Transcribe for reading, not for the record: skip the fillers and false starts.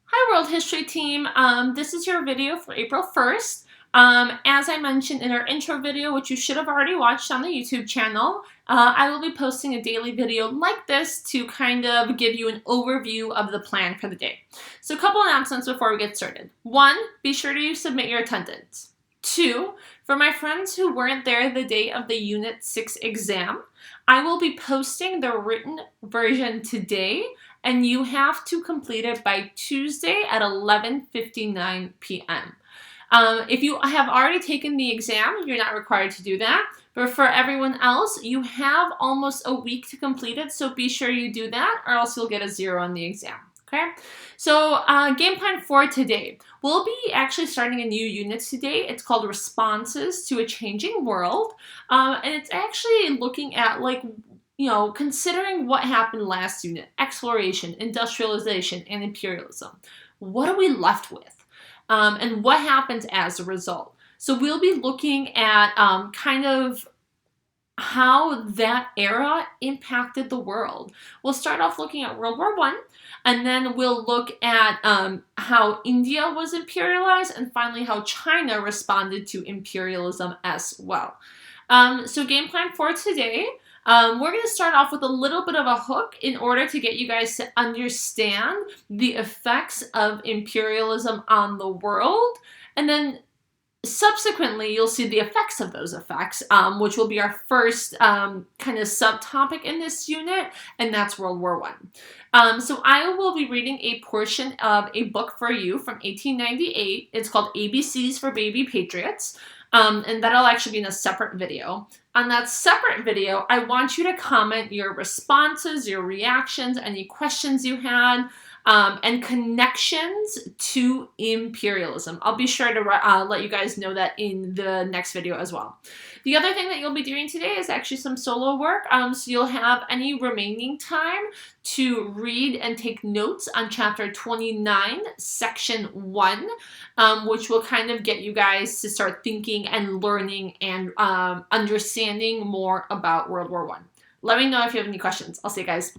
Hi World History Team, this is your video for April 1st. As I mentioned in our intro video, which you should have already watched on the YouTube channel, I will be posting a daily video like this to kind of give you an overview of the plan for the day. So a couple announcements before we get started. 1, be sure to submit your attendance. 2, for my friends who weren't there the day of the Unit 6 exam, I will be posting the written version today, and you have to complete it by Tuesday at 11:59 p.m. If you have already taken the exam, you're not required to do that. But for everyone else, you have almost a week to complete it, so be sure you do that, or else you'll get a 0 on the exam. Okay, so game plan for today. We'll be actually starting a new unit today. It's called Responses to a Changing World. And it's actually looking at, considering what happened last unit, exploration, industrialization, and imperialism. What are we left with? And what happens as a result? So we'll be looking at kind of how that era impacted the world. We'll start off looking at World War I, and then we'll look at how India was imperialized, and finally how China responded to imperialism as well. So game plan for today, we're going to start off with a little bit of a hook in order to get you guys to understand the effects of imperialism on the world, and then subsequently, you'll see the effects of those effects, which will be our first kind of subtopic in this unit, and that's World War I. So I will be reading a portion of a book for you from 1898. It's called ABCs for Baby Patriots, and that'll actually be in a separate video. On that separate video, I want you to comment your responses, your reactions, any questions you had, and connections to imperialism. I'll be sure to let you guys know that in the next video as well. The other thing that you'll be doing today is actually some solo work, so you'll have any remaining time to read and take notes on chapter 29, section 1, which will kind of get you guys to start thinking and learning and understanding more about World War I. Let me know if you have any questions. I'll see you guys.